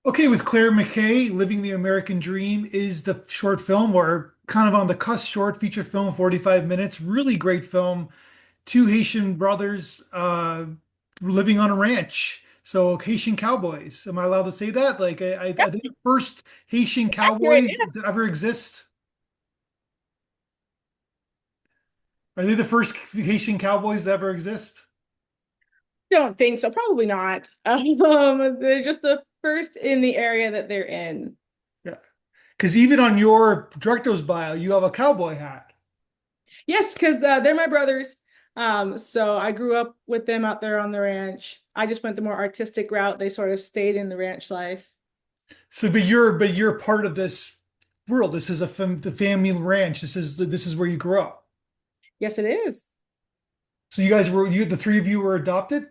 Okay, with Clare McKay, Living the American Dream is the short film, or kind of on the cusp short feature film, 45 minutes. Really great film. Two Haitian brothers living on a ranch. So Haitian cowboys. Am I allowed to say that? Are they the first Haitian Accurate. cowboys to ever exist? Are they the first Haitian cowboys to ever exist? Don't think so. Probably not. They're just the first in the area that they're in. Yeah. Because even on your director's bio, you have a cowboy hat. Yes, because they're my brothers. So I grew up with them out there on the ranch. I just went the more artistic route. They sort of stayed in the ranch life. So, but you're part of this world. This is the family ranch. This is where you grew up. Yes, it is. So the three of you were adopted.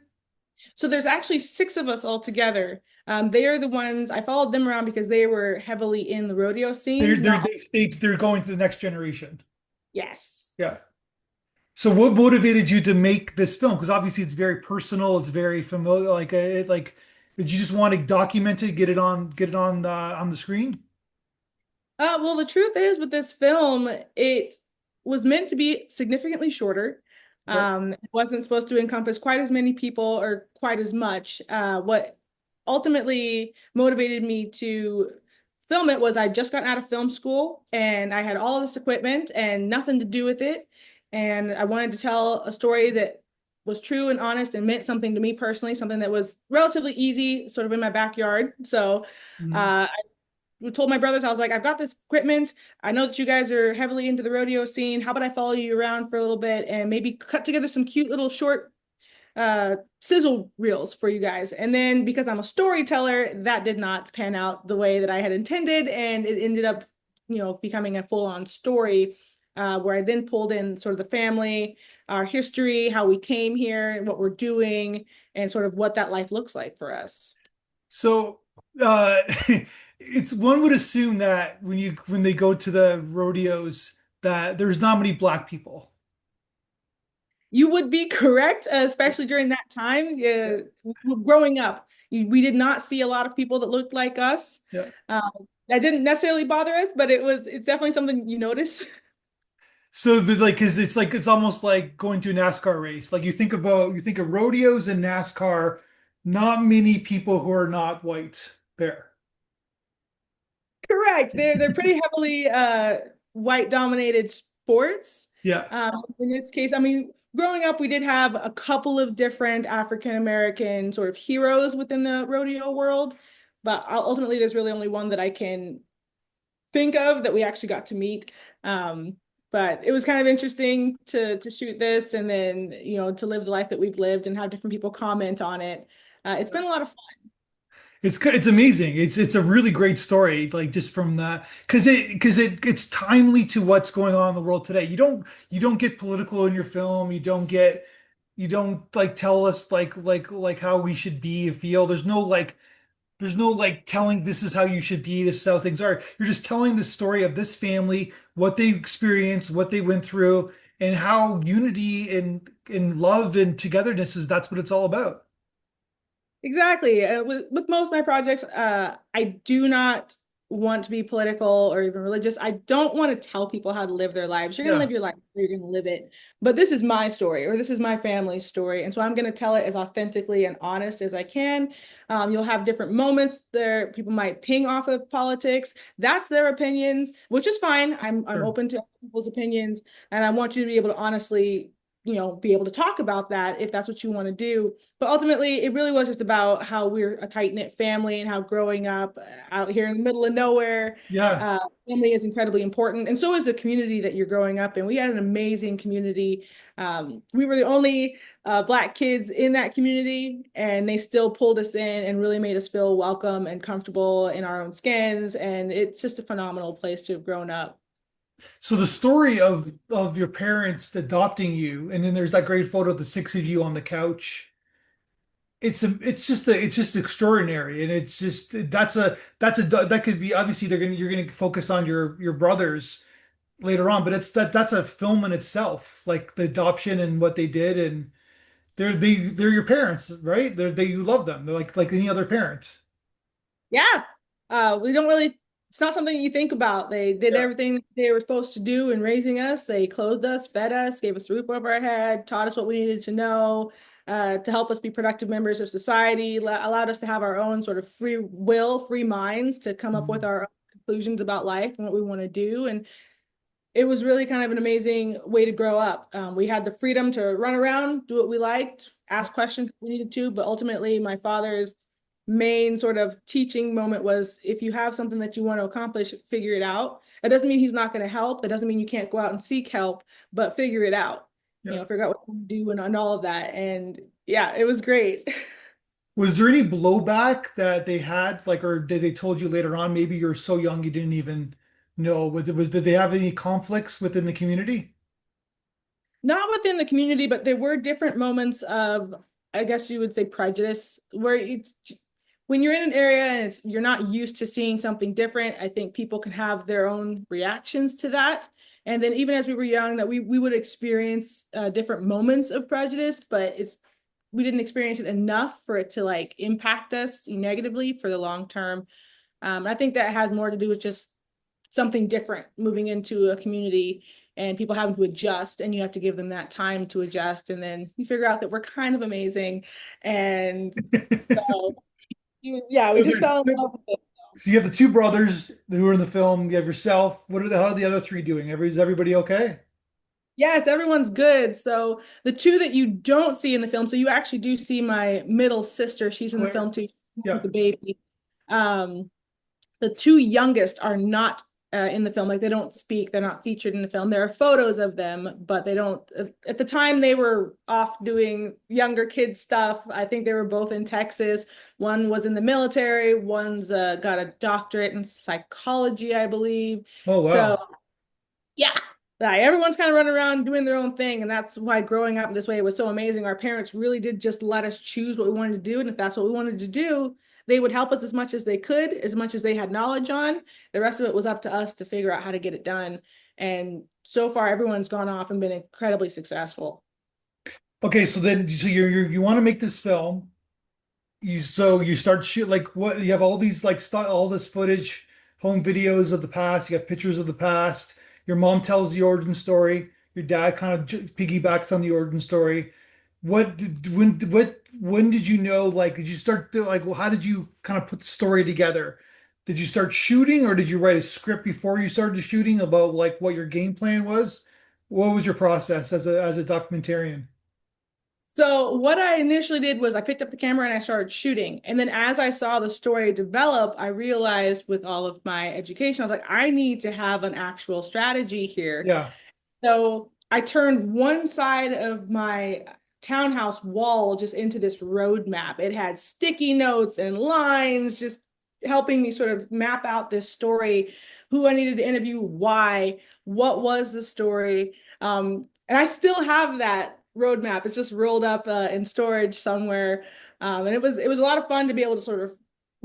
So there's actually six of us all together. They are the ones I followed them around because they were heavily in the rodeo scene. Not They're going to the next generation. yes. Yeah. So what motivated you to make this film? Because obviously it's very personal. It's very familiar. Did you just want to document it, get it on the screen? Well, the truth is, with this film, it was meant to be significantly shorter. Yeah. It wasn't supposed to encompass quite as many people or quite as much. What ultimately motivated me to film it was I just gotten out of film school and I had all this equipment and nothing to do with it. And I wanted to tell a story that was true and honest and meant something to me personally, something that was relatively easy, sort of in my backyard. So Mhm. uh, told my brothers, I was like, I've got this equipment. I know that you guys are heavily into the rodeo scene. How about I follow you around for a little bit and maybe cut together some cute little short sizzle reels for you guys. And then because I'm a storyteller, that did not pan out the way that I had intended. And it ended up, becoming a full-on story where I then pulled in sort of the family, our history, how we came here, what we're doing, and sort of what that life looks like for us. So it's one would assume that when they go to the rodeos that there's not many black people. You would be correct, especially during that time. Yeah. Growing up, we did not see a lot of people that looked like us. Yeah. That didn't necessarily bother us, but it's definitely something you notice. So, but like, cause it's almost like going to a NASCAR race. Like you think of rodeos and NASCAR, not many people who are not white there. Correct. They're pretty heavily white dominated sports. Yeah. In this case, I mean, growing up, we did have a couple of different African American sort of heroes within the rodeo world, but ultimately, there's really only one that I can think of that we actually got to meet. Um, but it was kind of interesting to shoot this and then to live the life that we've lived and have different people comment on it. It's been a lot of fun. It's amazing. It's a really great story, like just from that it's timely to what's going on in the world today. You don't get political in your film. You don't like tell us like how we should be and feel. There's no telling this is how you should be, this is how things are. You're just telling the story of this family, what they experienced, what they went through, and how unity and love and togetherness is that's what it's all about. Exactly. With most of my projects, I do not want to be political or even religious. I don't want to tell people how to live their lives. You're going to Yeah. live your life, you're going to live it. But this is my story, or this is my family's story, and so I'm going to tell it as authentically and honest as I can. You'll have different moments there. People might ping off of politics. That's their opinions, which is fine. I'm Sure. open to people's opinions, and I want you to be able to honestly, be able to talk about that if that's what you want to do. But ultimately, it really was just about how we're a tight knit family and how growing up out here in the middle of nowhere, Yeah. uh, family is incredibly important. And so is the community that you're growing up in. We had an amazing community. We were the only Black kids in that community, and they still pulled us in and really made us feel welcome and comfortable in our own skins. And it's just a phenomenal place to have grown up. So the story of your parents adopting you, and then there's that great photo of the six of you on the couch. It's just extraordinary, and it's just that could be obviously you're gonna focus on your brothers later on, but that's a film in itself, like the adoption and what they did, and they're your parents, right? You love them. They're like any other parent. Yeah. We don't really, it's not something you think about. They did Yeah. everything they were supposed to do in raising us. They clothed us, fed us, gave us a roof over our head, taught us what we needed to know, to help us be productive members of society, allowed us to have our own sort of free will, free minds to come up with Mhm. our own conclusions about life and what we want to do. And it was really kind of an amazing way to grow up. We had the freedom to run around, do what we liked, ask questions if we needed to, but ultimately, my father's main sort of teaching moment was if you have something that you want to accomplish, figure it out. That doesn't mean he's not going to help. That doesn't mean you can't go out and seek help, but figure it out. Yeah. Figure out what you do and all of that. And yeah, it was great. Was there any blowback that they had, like, or did they told you later on? Maybe you're so young you didn't even know. Did they have any conflicts within the community? Not within the community, but there were different moments of, I guess you would say, prejudice, where when you're in an area and you're not used to seeing something different, I think people can have their own reactions to that. And then even as we were young, that we would experience different moments of prejudice, but we didn't experience it enough for it to like impact us negatively for the long term. I think that has more to do with just something different moving into a community and people having to adjust, and you have to give them that time to adjust, and then you figure out that we're kind of amazing. And so yeah, we So just there's fell in love with it. so you have the two brothers who are in the film. You have yourself. How are the other three doing? Is everybody okay? Yes, everyone's good. So the two that you don't see in the film, so you actually do see my middle sister. She's in the Claire. film too, with Yeah. the baby. Um, the two youngest are not in the film. Like they don't speak. They're not featured in the film. There are photos of them, but they don't. At the time, they were off doing younger kid stuff. I think they were both in Texas. One was in the military. One's got a doctorate in psychology, I believe. Oh So wow. yeah. Like, everyone's kind of running around doing their own thing. And that's why growing up this way was so amazing. Our parents really did just let us choose what we wanted to do. And if that's what we wanted to do, they would help us as much as they could, as much as they had knowledge on. The rest of it was up to us to figure out how to get it done. And so far, everyone's gone off and been incredibly successful. Okay, so then you want to make this film. You start shoot like what you have all these like all this footage, home videos of the past. You got pictures of the past. Your mom tells the origin story. Your dad kind of piggybacks on the origin story. When did you know? Like, did you start to like? Well, how did you kind of put the story together? Did you start shooting, or did you write a script before you started shooting about like what your game plan was? What was your process as a documentarian? So what I initially did was I picked up the camera and I started shooting. And then as I saw the story develop, I realized with all of my education, I was like, I need to have an actual strategy here. Yeah. So I turned one side of my townhouse wall just into this road map. It had sticky notes and lines just helping me sort of map out this story, who I needed to interview, why, what was the story. And I still have that roadmap. It's just rolled up in storage somewhere. And it was a lot of fun to be able to sort of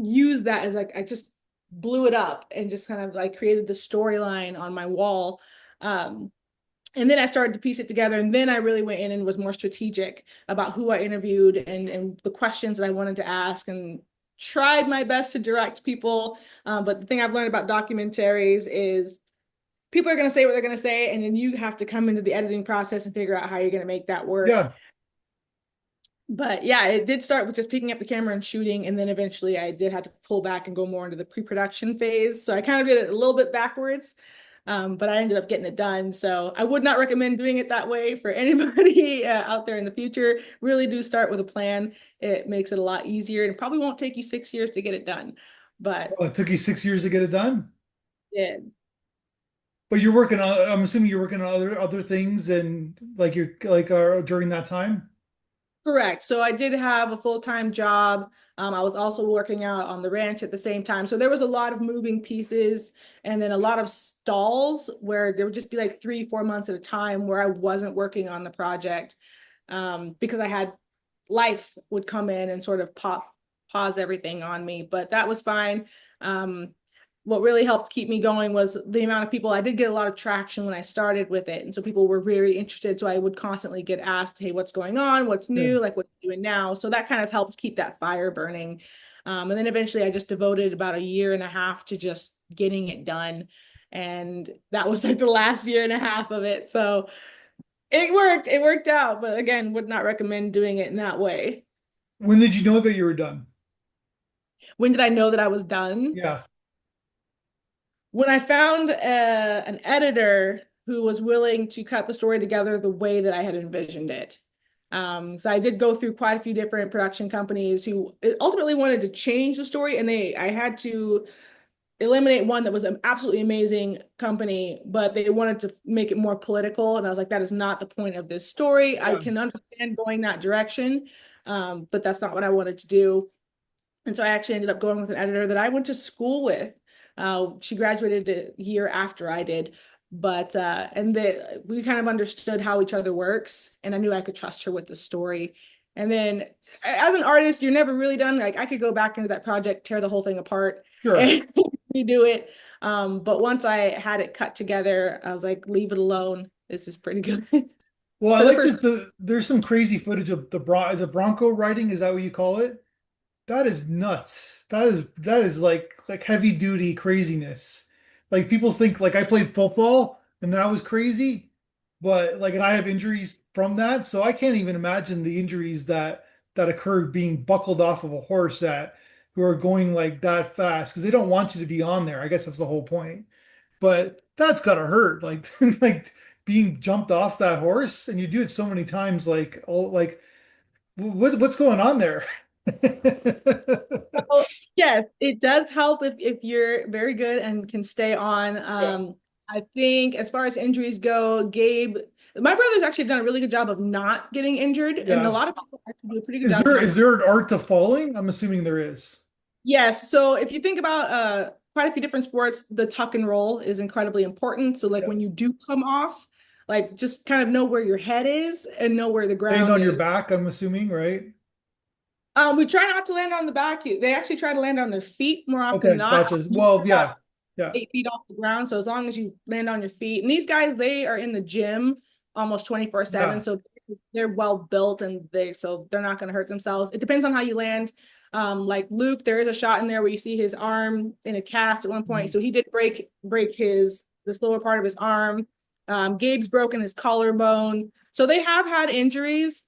use that as like I just blew it up and just kind of like created the storyline on my wall. Um, and then I started to piece it together. And then I really went in and was more strategic about who I interviewed and the questions that I wanted to ask and tried my best to direct people. But the thing I've learned about documentaries is people are going to say what they're going to say. And then you have to come into the editing process and figure out how you're going to make that work. Yeah. But yeah, it did start with just picking up the camera and shooting. And then eventually I did have to pull back and go more into the pre-production phase. So I kind of did it a little bit backwards. But I ended up getting it done. So I would not recommend doing it that way for anybody out there in the future. Really do start with a plan. It makes it a lot easier and it probably won't take you 6 years to get it done. But Oh, it took you 6 years to get it done. yeah. But you're working on, I'm assuming you're working on other things and like you're like during that time. Correct. So I did have a full-time job. I was also working out on the ranch at the same time. So there was a lot of moving pieces and then a lot of stalls where there would just be like 3, 4 months at a time where I wasn't working on the project because I had life would come in and sort of pause everything on me. But that was fine. Um, what really helped keep me going was the amount of people. I did get a lot of traction when I started with it. And so people were very interested. So I would constantly get asked, hey, what's going on? What's Yeah. new? Like, what are you doing now? So that kind of helped keep that fire burning. And then eventually I just devoted about a year and a half to just getting it done. And that was like the last year and a half of it. So it worked. It worked out. But again, would not recommend doing it in that way. When did you know that you were done? When did I know that I was done? Yeah. When I found an editor who was willing to cut the story together the way that I had envisioned it. So I did go through quite a few different production companies who ultimately wanted to change the story, and I had to eliminate one that was an absolutely amazing company, but they wanted to make it more political, and I was like, that is not the point of this story. I Yeah. can understand going that direction, but that's not what I wanted to do. And so I actually ended up going with an editor that I went to school with. She graduated a year after I did, but we kind of understood how each other works, and I knew I could trust her with the story. And then, as an artist, you're never really done. Like I could go back into that project, tear the whole thing apart, Sure. and redo it. But once I had it cut together, I was like, leave it alone. This is pretty good. Well, I For the like first, that there's some crazy footage of is it Bronco riding? Is that what you call it? That is nuts. That is like heavy duty craziness. Like people think like I played football and that was crazy, but like and I have injuries from that, so I can't even imagine the injuries that occurred being buckled off of a horse that who are going like that fast because they don't want you to be on there. I guess that's the whole point. But that's gotta hurt. Like like being jumped off that horse and you do it so many times like all like what's going on there? well, yes, it does help if you're very good and can stay on. Yeah. I think as far as injuries go, my brother's actually done a really good job of not getting injured, and a Yeah. lot of people actually do a pretty good Is job there not. is there an art to falling? I'm assuming there is. Yes, so if you think about quite a few different sports, the tuck and roll is incredibly important. So like Yeah. when you do come off, like just kind of know where your head is and know where the Laying ground on your is. back, I'm assuming, right? We try not to land on the back. They actually try to land on their feet more often than Okay, not. gotcha. Well, About yeah. Yeah. 8 feet off the ground. So as long as you land on your feet, and these guys, they are in the gym almost 24/7. Yeah. So they're well built and they're not going to hurt themselves. It depends on how you land. Like Luke, there is a shot in there where you see his arm in a cast at one point. Mhm. So he did break this lower part of his arm. Gabe's broken his collarbone. So they have had injuries,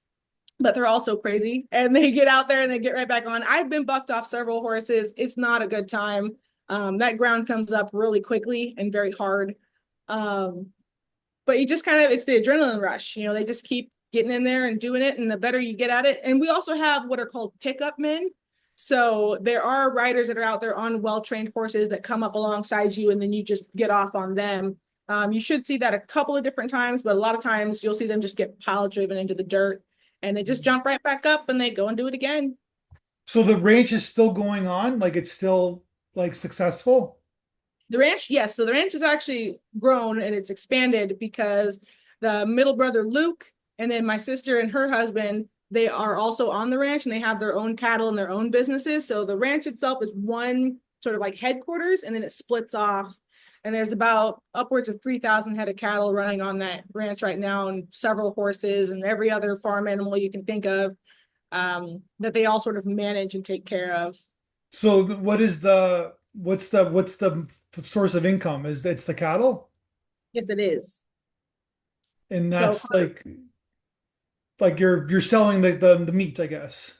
but they're also crazy and they get out there and they get right back on. I've been bucked off several horses. It's not a good time. That ground comes up really quickly and very hard. Um, but you just kind of, it's the adrenaline rush. They just keep getting in there and doing it. And the better you get at it. And we also have what are called pickup men. So there are riders that are out there on well-trained horses that come up alongside you and then you just get off on them. You should see that a couple of different times, but a lot of times you'll see them just get pile driven into the dirt and they just jump right back up and they go and do it again. So the ranch is still going on, like it's still like successful. The ranch, yes. So the ranch has actually grown and it's expanded because the middle brother Luke and then my sister and her husband, they are also on the ranch and they have their own cattle and their own businesses. So the ranch itself is one sort of like headquarters and then it splits off. And there's about upwards of 3,000 head of cattle running on that ranch right now and several horses and every other farm animal you can think of, that they all sort of manage and take care of. So what is what's the source of income? Is it's the cattle? Yes, it is. And So that's like you're selling the meat, I guess.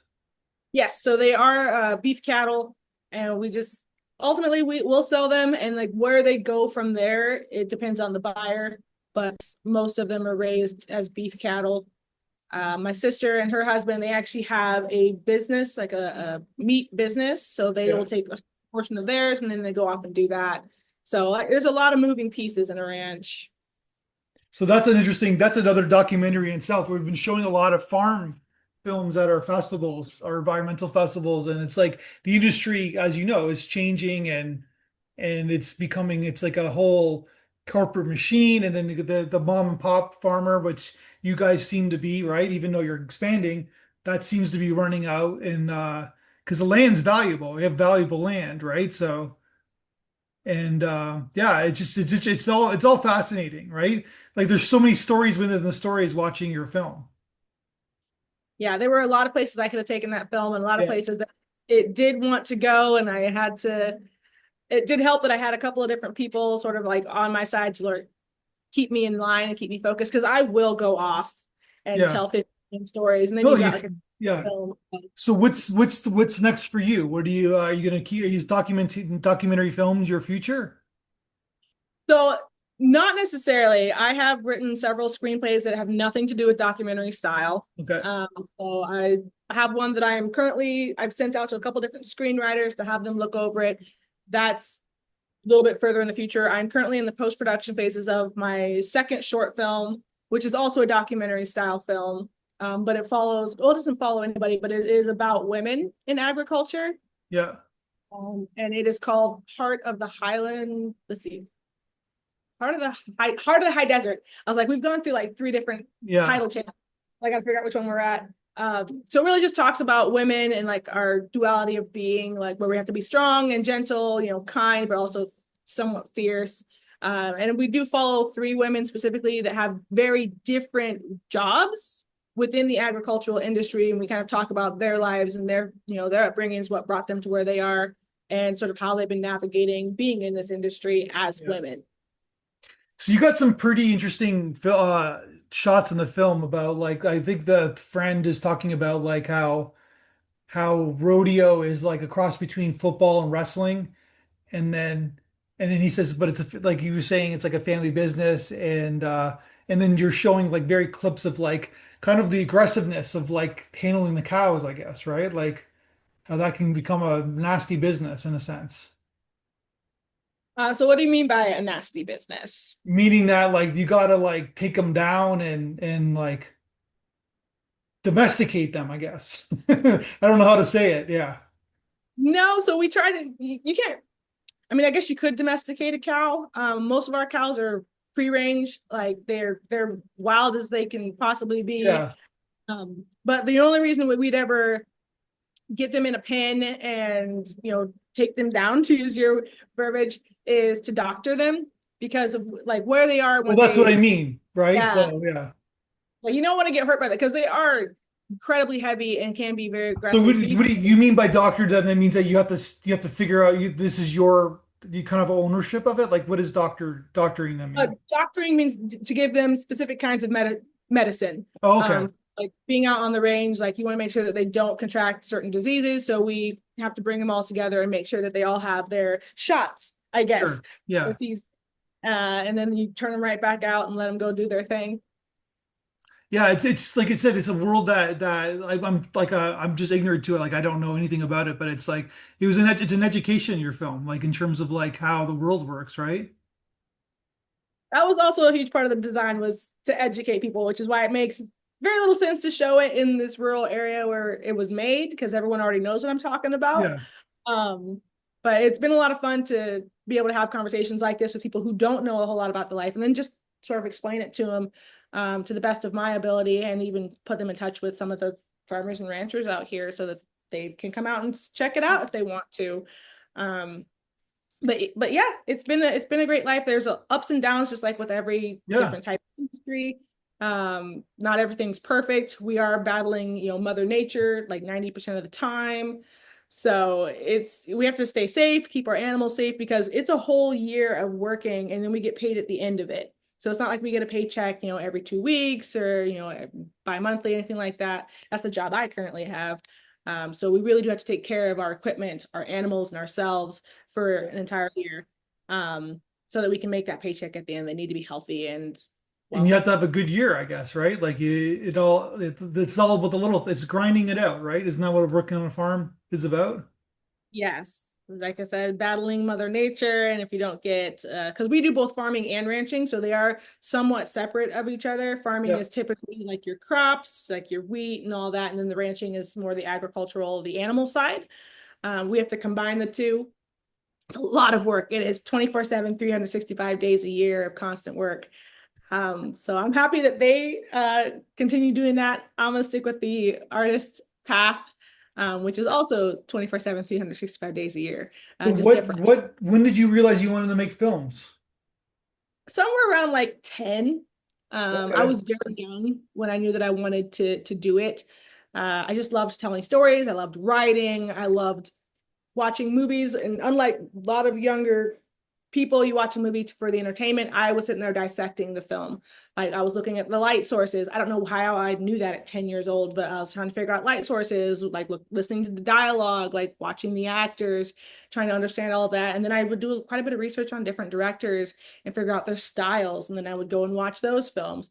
yes, so they are beef cattle, and we just ultimately will sell them, and like where they go from there, it depends on the buyer, but most of them are raised as beef cattle. My sister and her husband, they actually have a business, like a meat business, so they will Yeah. take a portion of theirs and then they go off and do that. So there's a lot of moving pieces in a ranch. So that's another documentary in itself. We've been showing a lot of farm films at our festivals, our environmental festivals, and it's like the industry, as you know, is changing and it's like a whole corporate machine, and then the mom and pop farmer, which you guys seem to be, right? Even though you're expanding, that seems to be running out and because the land's valuable. We have valuable land, right? So And yeah, it's all fascinating, right? Like there's so many stories within the stories watching your film. Yeah, there were a lot of places I could have taken that film and a lot of Yeah, places that it did want to go. And I had to, it did help that I had a couple of different people sort of like on my side to like keep me in line and keep me focused because I will go off and yeah. tell 15 stories. And then No, you've you got like a can, yeah. film. So what's next for you? What do you are you gonna keep? Are you documenting documentary films your future? So, not necessarily. I have written several screenplays that have nothing to do with documentary style. Okay. Um, so I have one that I've sent out to a couple different screenwriters to have them look over it. That's a little bit further in the future. I'm currently in the post-production phases of my second short film, which is also a documentary style film. But it doesn't follow anybody, but it is about women in agriculture. Yeah. And it is called Heart of the Highland. Let's see, Heart of the High Desert. I was like, we've gone through like three different Yeah. title channels. I got to figure out which one we're at. So it really just talks about women and like our duality of being, like where we have to be strong and gentle, kind, but also somewhat fierce. And we do follow three women specifically that have very different jobs within the agricultural industry, and we kind of talk about their lives and their upbringings, what brought them to where they are, and sort of how they've been navigating being in this industry as Yeah. women. So you got some pretty interesting shots in the film about like I think the friend is talking about like how rodeo is like a cross between football and wrestling, and then he says, but it's like you were saying, it's like a family business, and then you're showing like very clips of like kind of the aggressiveness of like handling the cows, I guess, right? Like how that can become a nasty business in a sense. So what do you mean by a nasty business? Meaning that like you gotta like take them down and like domesticate them, I guess. I don't know how to say it. Yeah. No, so we try to, you can't, I mean, I guess you could domesticate a cow. Most of our cows are free range, like they're wild as they can possibly be. Yeah. But the only reason we'd ever get them in a pen and take them down, to use your verbiage, is to doctor them because of like where they are Well, once that's what they, I mean, right? yeah, So yeah. like you don't want to get hurt by that because they are incredibly heavy and can be very So aggressive. what do you mean by doctor? That means that you have to figure out this is your you kind of ownership of it. Like what does doctoring them mean? Doctoring means to give them specific kinds of medicine. Oh, okay. Like being out on the range, like you want to make sure that they don't contract certain diseases. So we have to bring them all together and make sure that they all have their shots, I guess. Sure. Yeah. And then you turn them right back out and let them go do their thing. Yeah, it's like I said, it's a world that like, I'm just ignorant to it. Like I don't know anything about it, but it's like it's an education, your film, like in terms of like how the world works, right? That was also a huge part of the design, was to educate people, which is why it makes very little sense to show it in this rural area where it was made, because everyone already knows what I'm talking about. Yeah. Um, but it's been a lot of fun to be able to have conversations like this with people who don't know a whole lot about the life, and then just sort of explain it to them to the best of my ability, and even put them in touch with some of the farmers and ranchers out here so that they can come out and check it out if they want to. Um, but yeah, it's been a great life. There's ups and downs, just like with every Yeah. different type of industry. Not everything's perfect. We are battling, Mother Nature like 90% of the time. So we have to stay safe, keep our animals safe, because it's a whole year of working and then we get paid at the end of it. So it's not like we get a paycheck, every 2 weeks or, bi-monthly, anything like that. That's the job I currently have. So we really do have to take care of our equipment, our animals, and ourselves for an entire year, so that we can make that paycheck at the end. They need to be healthy and And you well. have to have a good year, I guess, right? Like it's all about it's grinding it out, right? Isn't that what working on a farm is about? Yes. Like I said, battling Mother Nature. And if you don't get, because we do both farming and ranching, so they are somewhat separate of each other. Farming Yeah. is typically like your crops, like your wheat and all that. And then the ranching is more the agricultural, the animal side. We have to combine the two. It's a lot of work. It is 24/7, 365 days a year of constant work. So I'm happy that they continue doing that. I'm gonna stick with the artist path. which is also 24/7, 365 days a year, So just different. when did you realize you wanted to make films? Somewhere around like 10. I Okay. was very young when I knew that I wanted to do it. I just loved telling stories. I loved writing. I loved watching movies. And unlike a lot of younger people, you watch a movie for the entertainment. I was sitting there dissecting the film. Like I was looking at the light sources. I don't know how I knew that at 10 years old, but I was trying to figure out light sources, like listening to the dialogue, like watching the actors, trying to understand all of that. And then I would do quite a bit of research on different directors and figure out their styles. And then I would go and watch those films.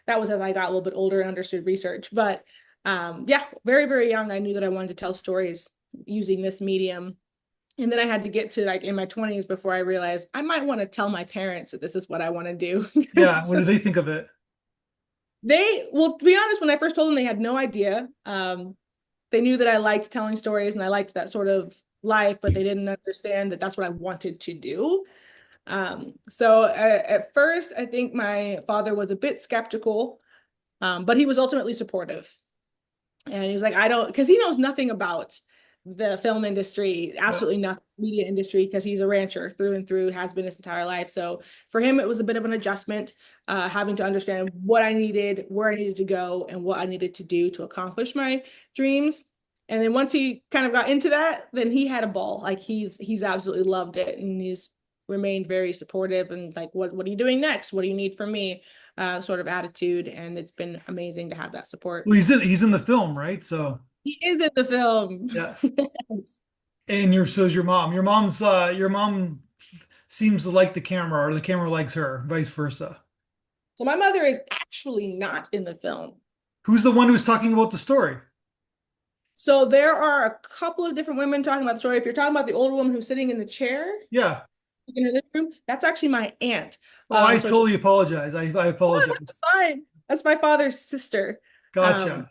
That was as I got a little bit older and understood research. But yeah, very, very young, I knew that I wanted to tell stories using this medium. And then I had to get to like in my 20s before I realized I might want to tell my parents that this is what I want to do. Yeah. What So did they think of it? well, to be honest, when I first told them, they had no idea. They knew that I liked telling stories and I liked that sort of life, but they didn't understand that that's what I wanted to do. So at first, I think my father was a bit skeptical, but he was ultimately supportive. And he was like, I don't, because he knows nothing about the film industry, Yeah. absolutely nothing, media industry, because he's a rancher through and through, has been his entire life. So for him, it was a bit of an adjustment, having to understand what I needed, where I needed to go, and what I needed to do to accomplish my dreams. And then once he kind of got into that, then he had a ball. Like he's absolutely loved it, and he's remained very supportive and like, what are you doing next? What do you need from me? Sort of attitude, and it's been amazing to have that support. Well, he's in the film, right? So He is in the film. yeah. And so's your mom. Your mom seems to like the camera, or the camera likes her, vice versa. So my mother is actually not in the film. Who's the one who's talking about the story? So there are a couple of different women talking about the story. If you're talking about the older woman who's sitting in the chair Yeah. in her living room, that's actually my aunt. Oh, I So she's totally apologize. I apologize. fine. That's my father's sister. Um, Gotcha.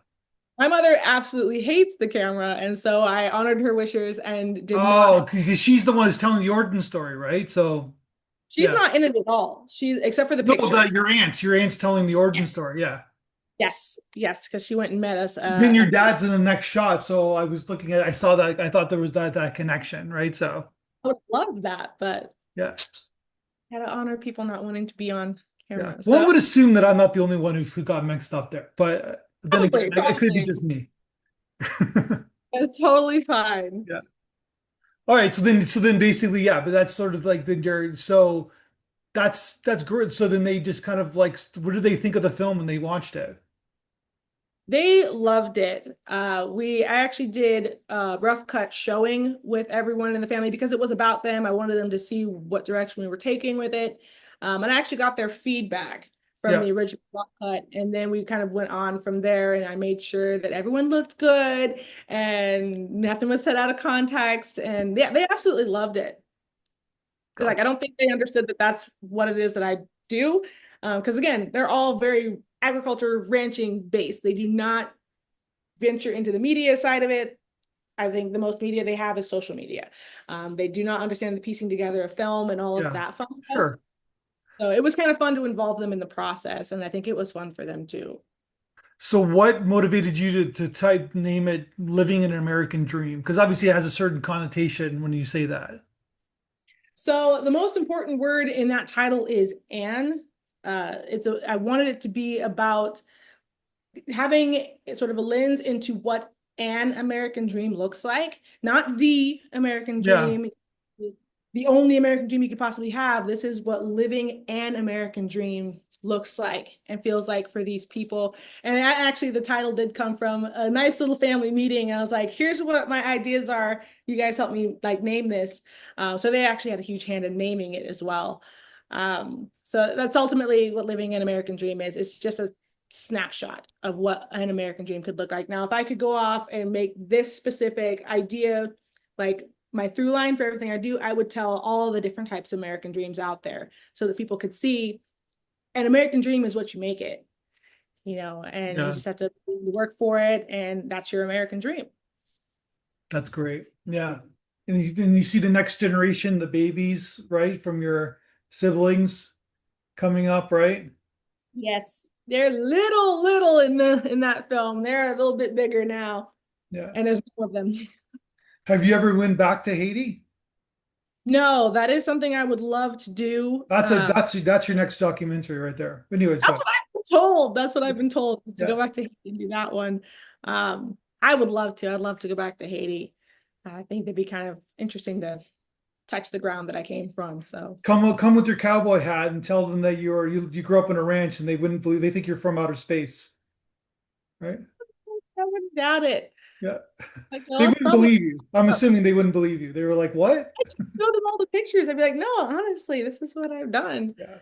my mother absolutely hates the camera, and so I honored her wishes and did not. Oh, because she's the one who's telling the origin story, right? So She's yeah. not in it at all. She's except for the No, pictures. your aunt's telling the origin Yes, story. Yeah. yes, yes, because she went and met us. Then your dad's in the next shot. So I was looking at, I saw that, I thought there was that connection, right? So I would love that, but yeah. gotta honor people not wanting to be on Yeah. camera. One So would assume that I'm not the only one who got mixed up there, but then again, probably, it could be probably. just me. That's totally fine. Yeah. All right. So then basically, yeah, but that's sort of like so that's good. So then they just kind of like, what did they think of the film when they watched it? They loved it. I actually did a rough cut showing with everyone in the family because it was about them. I wanted them to see what direction we were taking with it. And I actually got their feedback from Yeah. the original rough cut. And then we kind of went on from there and I made sure that everyone looked good and nothing was set out of context. And yeah, they absolutely loved it. Like, I Gotcha. don't think they understood that that's what it is that I do. Because again, they're all very agriculture ranching based. They do not venture into the media side of it. I think the most media they have is social media. They do not understand the piecing together of film and all of Yeah. that fun stuff. Sure. So it was kind of fun to involve them in the process, and I think it was fun for them too. So what motivated you to type name it Living an American Dream? Because obviously it has a certain connotation when you say that. So the most important word in that title is "an." I wanted it to be about having sort of a lens into what an American dream looks like, not the American Yeah. dream, the only American dream you could possibly have. This is what living an American dream looks like and feels like for these people. And actually, the title did come from a nice little family meeting. And I was like, here's what my ideas are. You guys help me like name this. So they actually had a huge hand in naming it as well. So that's ultimately what living an American dream is. It's just a snapshot of what an American dream could look like. Now, if I could go off and make this specific idea like my through line for everything I do, I would tell all the different types of American dreams out there so that people could see an American dream is what you make it, and you Yeah. just have to work for it, and that's your American dream. That's great. Yeah. And you see the next generation, the babies, right, from your siblings coming up, right? Yes, they're little in that film. They're a little bit bigger now. Yeah. and there's more of them. Have you ever went back to Haiti? No, that is something I would love to do. That's your next documentary right there. Anyways, go That's ahead. what I've been told. That's what I've been told is to Yeah. go back to Haiti and do that one. I would love to. I'd love to go back to Haiti. I think it'd be kind of interesting to touch the ground that I came from. So Come with your cowboy hat and tell them that you grew up on a ranch and they wouldn't believe they think you're from outer space, right? I wouldn't doubt it. Yeah. Like, They well, wouldn't somewhere. believe you. I'm assuming they wouldn't believe you. They were like, "What?" I just show them all the pictures. I'd be like, no, honestly, this is what I've done. Yeah.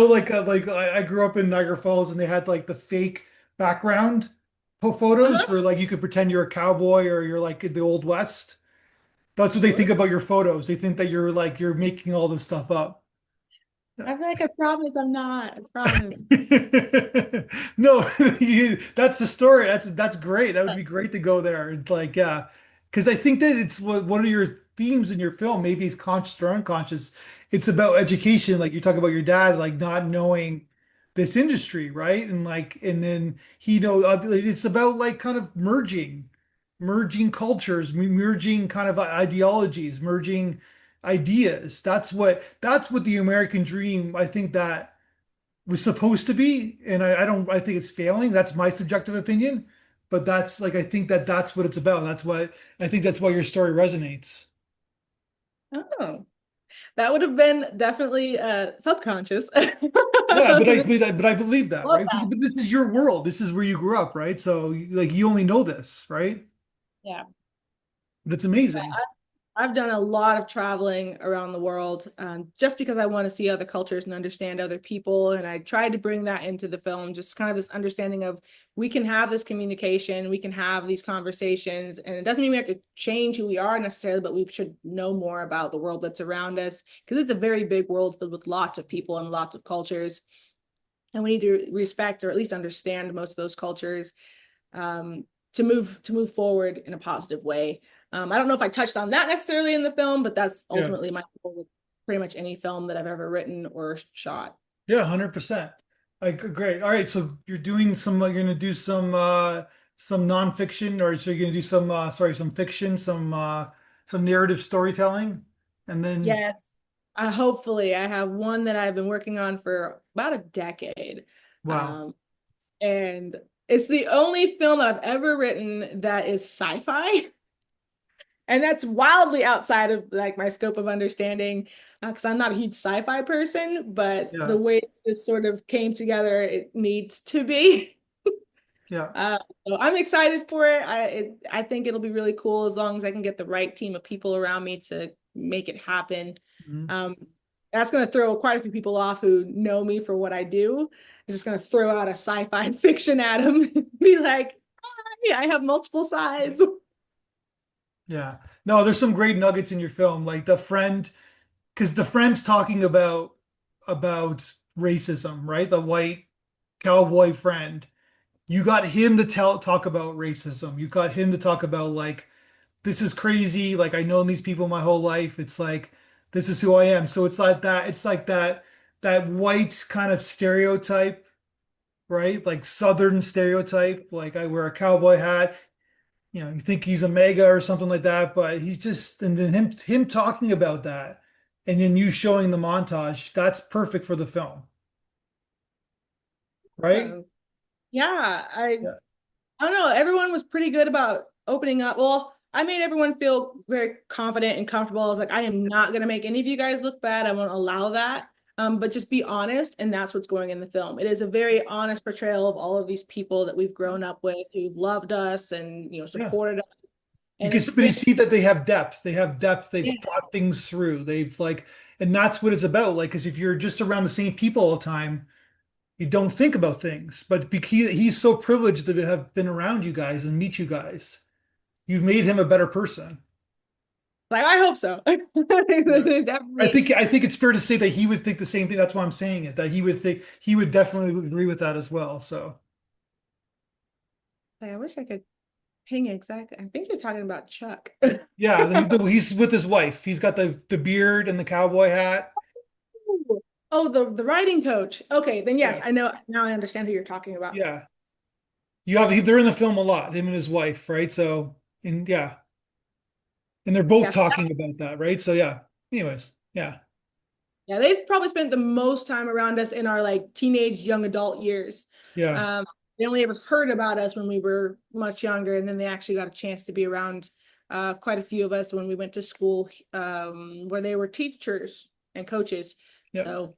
Like I grew up in Niagara Falls and they had like the fake background photos Uh-huh. where like you could pretend you're a cowboy or you're like in the Old West. That's what they think about your photos. They think that you're making all this stuff up. I'm like, I promise I'm not. I promise. No, that's the story. That's great. That would be great to go there. It's like, yeah, because I think that it's one of your themes in your film. Maybe it's conscious or unconscious. It's about education. Like you talk about your dad, like not knowing this industry, right? And like, and then it's about like kind of merging cultures, merging kind of ideologies, merging ideas. That's what the American dream, I think that was supposed to be. And I think it's failing. That's my subjective opinion. But that's like I think that that's what it's about. That's why your story resonates. Oh, that would have been definitely subconscious. Yeah, but I Because but I, but I believe that, love right? that. But this is your world. This is where you grew up, right? So like you only know this, right? Yeah. But it's amazing. I've done a lot of traveling around the world just because I want to see other cultures and understand other people. And I tried to bring that into the film, just kind of this understanding of we can have this communication, we can have these conversations, and it doesn't mean we have to change who we are necessarily, but we should know more about the world that's around us because it's a very big world filled with lots of people and lots of cultures. And we need to respect or at least understand most of those cultures um, to move forward in a positive way. I don't know if I touched on that necessarily in the film, but that's Yeah. ultimately my goal with pretty much any film that I've ever written or shot. Yeah, 100%. Great. All right, so you're gonna do some nonfiction, or so you're gonna do some fiction, some narrative storytelling, and then Yes. Hopefully, I have one that I've been working on for about a decade. wow. Um, and it's the only film that I've ever written that is sci-fi. And that's wildly outside of like my scope of understanding because I'm not a huge sci-fi person, but the Yeah, way this sort of came together, it needs to be. yeah. So I'm excited for it. I think it'll be really cool as long as I can get the right team of people around me to make it happen. Mhm. Um, that's going to throw quite a few people off who know me for what I do. I'm just going to throw out a sci-fi fiction at them, be like, "Hi, I have multiple sides." Yeah. No, there's some great nuggets in your film, like because the friend's talking about racism, right? The white cowboy friend. You got him to talk about racism. You got him to talk about like this is crazy. Like I known these people my whole life. It's like this is who I am. So it's like that. It's like that white kind of stereotype, right? Like Southern stereotype. Like I wear a cowboy hat. You think he's a mega or something like that, but he's just and then him talking about that, and then you showing the montage. That's perfect for the film, right? So, yeah, Yeah. I don't know. Everyone was pretty good about opening up. Well, I made everyone feel very confident and comfortable. I was like, I am not going to make any of you guys look bad. I won't allow that. But just be honest, and that's what's going in the film. It is a very honest portrayal of all of these people that we've grown up with, who've loved us and Yeah. supported us. You And can it's but very you see that they have depth. They have depth. They've yeah, thought things through. They've like, and that's what it's about. Like, because if you're just around the same people all the time, you don't think about things. But because he's so privileged to have been around you guys and meet you guys, you've made him a better person. like I hope so. Yeah. Definitely. I think it's fair to say that he would think the same thing. That's why I'm saying it, that he would definitely agree with that as well. So Like, I wish I could ping exactly. I think you're talking about Chuck. yeah, he's with his wife. He's got the beard and the cowboy hat. Oh, the writing coach. Okay, then yes, Yeah, I know. Now I understand who you're talking about. yeah. You have they're in the film a lot, him and his wife, right? So, and yeah, and they're both Yes. talking about that, right? So yeah. Anyways, yeah, Yeah, they've probably spent the most time around us in our like teenage, young adult years. yeah, Um, they only ever heard about us when we were much younger, and then they actually got a chance to be around quite a few of us when we went to school where they were teachers and coaches. yeah, So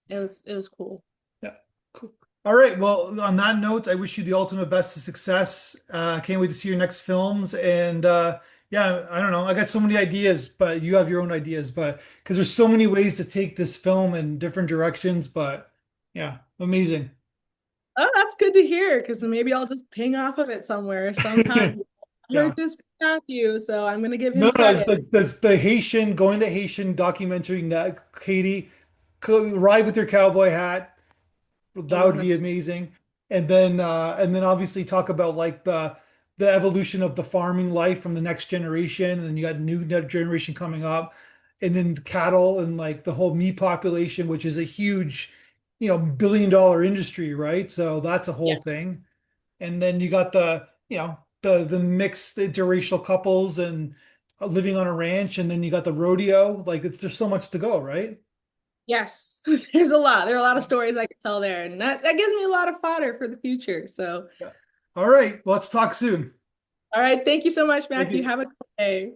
it was cool. yeah. Cool. All right. Well, on that note, I wish you the ultimate best of success. Can't wait to see your next films. And yeah, I don't know. I got so many ideas, but you have your own ideas. But because there's so many ways to take this film in different directions. But yeah, amazing. Oh, that's good to hear because maybe I'll just ping off of it somewhere sometime. I heard Yeah. this from Matthew, so I'm gonna give him No, no, credit. it's the Haitian going to Haitian documentary that Katie ride with your cowboy hat. I That would want be amazing. And then obviously talk about like the evolution of the farming life from the next generation, and then you got new generation coming up, and then cattle and like the whole meat population, which is a huge, billion-dollar industry, right? So that's a whole yeah. thing. And then you got the mixed interracial couples and living on a ranch, and then you got the rodeo. Like it's there's so much to go, right? Yes, there's a lot. There are a lot of stories I could tell there, and that gives me a lot of fodder for the future. So, Yeah. All right, let's talk soon. all right, thank you so much, Thank Matthew. you. Have a good day.